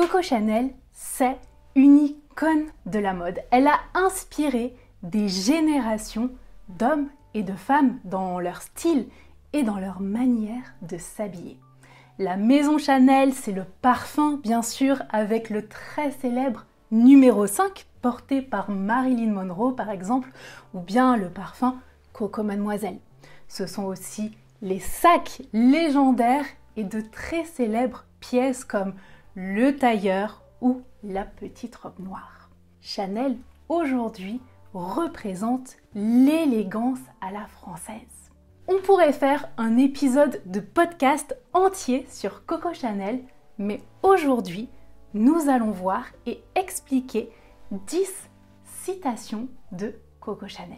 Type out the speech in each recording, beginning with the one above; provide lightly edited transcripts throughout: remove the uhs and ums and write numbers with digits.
Coco Chanel, c'est une icône de la mode. Elle a inspiré des générations d'hommes et de femmes dans leur style et dans leur manière de s'habiller. La maison Chanel, c'est le parfum, bien sûr, avec le très célèbre numéro 5, porté par Marilyn Monroe, par exemple, ou bien le parfum Coco Mademoiselle. Ce sont aussi les sacs légendaires et de très célèbres pièces comme le tailleur ou la petite robe noire. Chanel, aujourd'hui, représente l'élégance à la française. On pourrait faire un épisode de podcast entier sur Coco Chanel, mais aujourd'hui, nous allons voir et expliquer 10 citations de Coco Chanel.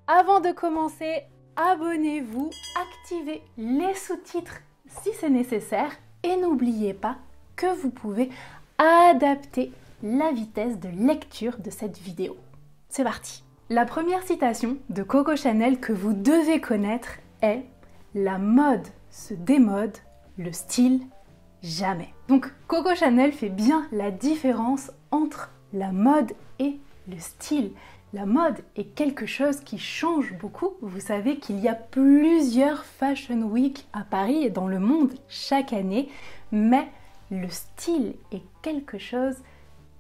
Avant de commencer, abonnez-vous, activez les sous-titres si c'est nécessaire et n'oubliez pas que vous pouvez adapter la vitesse de lecture de cette vidéo. C'est parti! La première citation de Coco Chanel que vous devez connaître est « La mode se démode, le style jamais ». Donc Coco Chanel fait bien la différence entre la mode et le style. La mode est quelque chose qui change beaucoup. Vous savez qu'il y a plusieurs Fashion Week à Paris et dans le monde chaque année, mais le style est quelque chose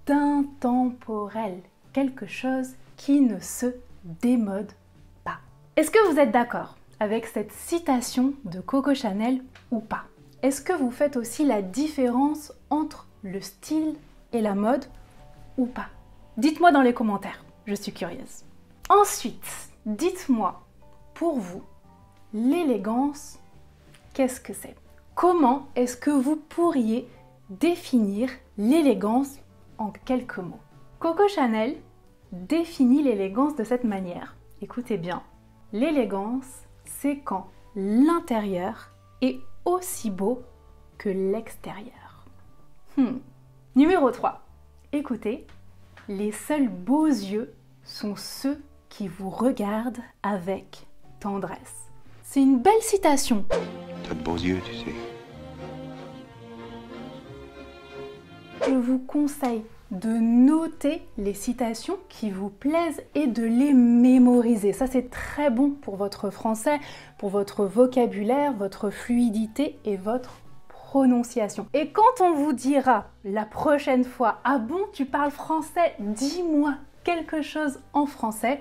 d'intemporel, quelque chose qui ne se démode pas. Est-ce que vous êtes d'accord avec cette citation de Coco Chanel ou pas? Est-ce que vous faites aussi la différence entre le style et la mode ou pas? Dites-moi dans les commentaires, je suis curieuse. Ensuite, dites-moi, pour vous, l'élégance, qu'est-ce que c'est? Comment est-ce que vous pourriez définir l'élégance en quelques mots? Coco Chanel définit l'élégance de cette manière. Écoutez bien, l'élégance, c'est quand l'intérieur est aussi beau que l'extérieur. Numéro 3. Écoutez, les seuls beaux yeux sont ceux qui vous regardent avec tendresse. C'est une belle citation. T'as de beaux yeux, tu sais. Je vous conseille de noter les citations qui vous plaisent et de les mémoriser. Ça, c'est très bon pour votre français, pour votre vocabulaire, votre fluidité et votre prononciation. Et quand on vous dira la prochaine fois « Ah bon, tu parles français, dis-moi quelque chose en français »,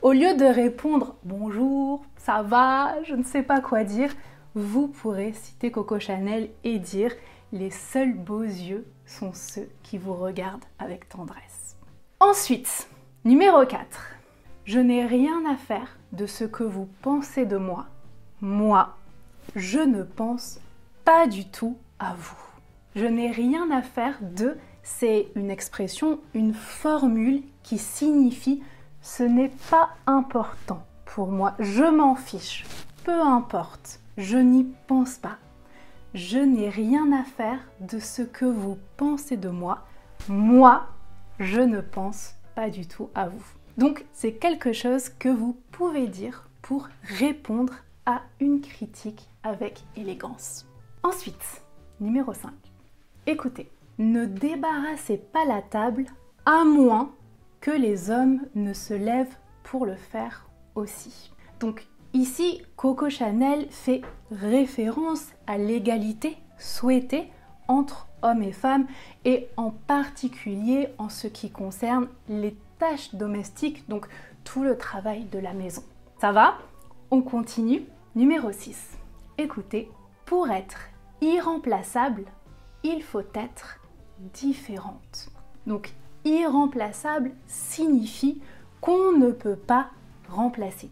au lieu de répondre « Bonjour, ça va, je ne sais pas quoi dire », vous pourrez citer Coco Chanel et dire « Les seuls beaux yeux sont ceux qui vous regardent avec tendresse ». Ensuite, numéro 4. Je n'ai rien à faire de ce que vous pensez de moi. Moi, je ne pense pas du tout à vous. Je n'ai rien à faire de, c'est une expression, une formule qui signifie « ce n'est pas important pour moi, je m'en fiche, peu importe, je n'y pense pas ». Je n'ai rien à faire de ce que vous pensez de moi. Moi, je ne pense pas du tout à vous. Donc, c'est quelque chose que vous pouvez dire pour répondre à une critique avec élégance. Ensuite, numéro 5. Écoutez, ne débarrassez pas la table à moins que les hommes ne se lèvent pour le faire aussi. Donc, ici, Coco Chanel fait référence à l'égalité souhaitée entre hommes et femmes et en particulier en ce qui concerne les tâches domestiques, donc tout le travail de la maison. Ça va? On continue. Numéro 6. Écoutez, pour être irremplaçable, il faut être différente. Donc, irremplaçable signifie qu'on ne peut pas remplacer.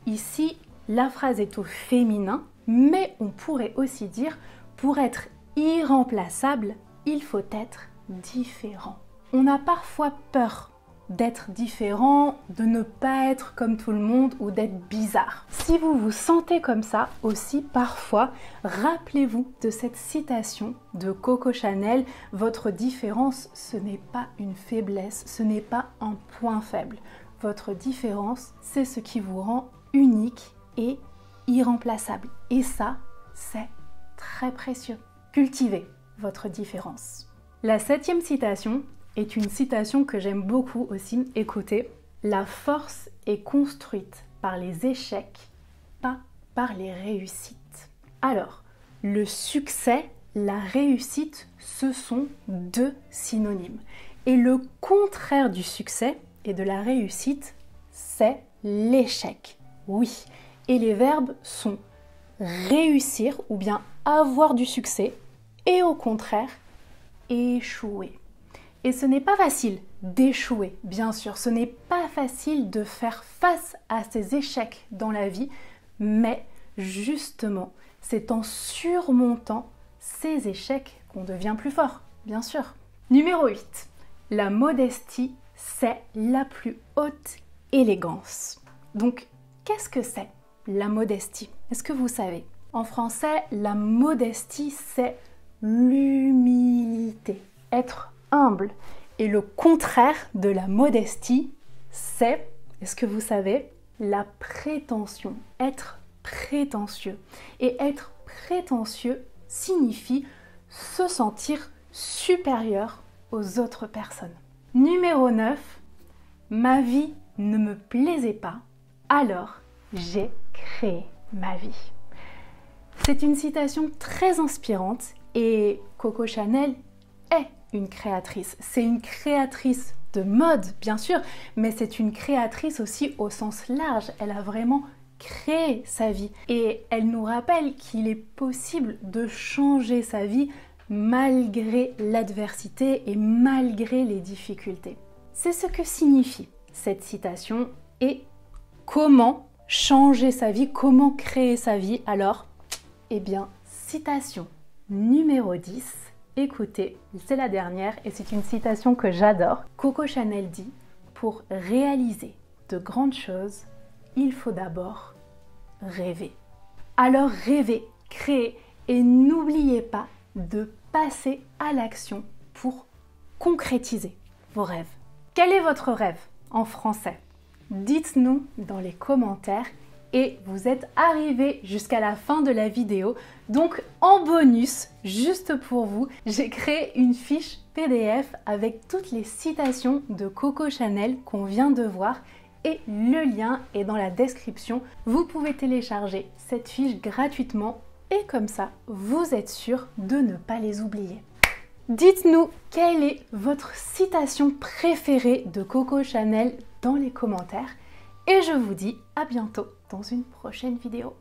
Ici, la phrase est au féminin, mais on pourrait aussi dire pour être irremplaçable, il faut être différent. On a parfois peur d'être différent, de ne pas être comme tout le monde ou d'être bizarre. Si vous vous sentez comme ça aussi parfois, rappelez-vous de cette citation de Coco Chanel, votre différence, ce n'est pas une faiblesse, ce n'est pas un point faible. Votre différence, c'est ce qui vous rend unique et irremplaçable. Et ça, c'est très précieux. Cultivez votre différence. La 7e citation est une citation que j'aime beaucoup aussi. Écoutez, la force est construite par les échecs, pas par les réussites. Alors, le succès, la réussite, ce sont deux synonymes. Et le contraire du succès et de la réussite, c'est l'échec. Oui, et les verbes sont réussir ou bien avoir du succès et au contraire, échouer. Et ce n'est pas facile d'échouer, bien sûr. Ce n'est pas facile de faire face à ces échecs dans la vie, mais justement, c'est en surmontant ces échecs qu'on devient plus fort, bien sûr. Numéro 8. La modestie, c'est la plus haute élégance. Donc, qu'est-ce que c'est la modestie? Est-ce que vous savez? En français, la modestie, c'est l'humilité, être humble. Et le contraire de la modestie, c'est, est-ce que vous savez, la prétention, être prétentieux. Et être prétentieux signifie se sentir supérieur aux autres personnes. Numéro 9, ma vie ne me plaisait pas, alors j'ai créé ma vie. C'est une citation très inspirante et Coco Chanel est une créatrice. C'est une créatrice de mode, bien sûr, mais c'est une créatrice aussi au sens large. Elle a vraiment créé sa vie et elle nous rappelle qu'il est possible de changer sa vie malgré l'adversité et malgré les difficultés. C'est ce que signifie cette citation et comment changer sa vie, comment créer sa vie. Alors, eh bien, citation numéro 10, écoutez, c'est la dernière et c'est une citation que j'adore. Coco Chanel dit, pour réaliser de grandes choses, il faut d'abord rêver. Alors rêvez, créez et n'oubliez pas de passer à l'action pour concrétiser vos rêves. Quel est votre rêve en français? Dites-nous dans les commentaires et vous êtes arrivés jusqu'à la fin de la vidéo. Donc en bonus, juste pour vous, j'ai créé une fiche PDF avec toutes les citations de Coco Chanel qu'on vient de voir et le lien est dans la description. Vous pouvez télécharger cette fiche gratuitement et comme ça, vous êtes sûr de ne pas les oublier. Dites-nous quelle est votre citation préférée de Coco Chanel dans les commentaires et je vous dis à bientôt dans une prochaine vidéo.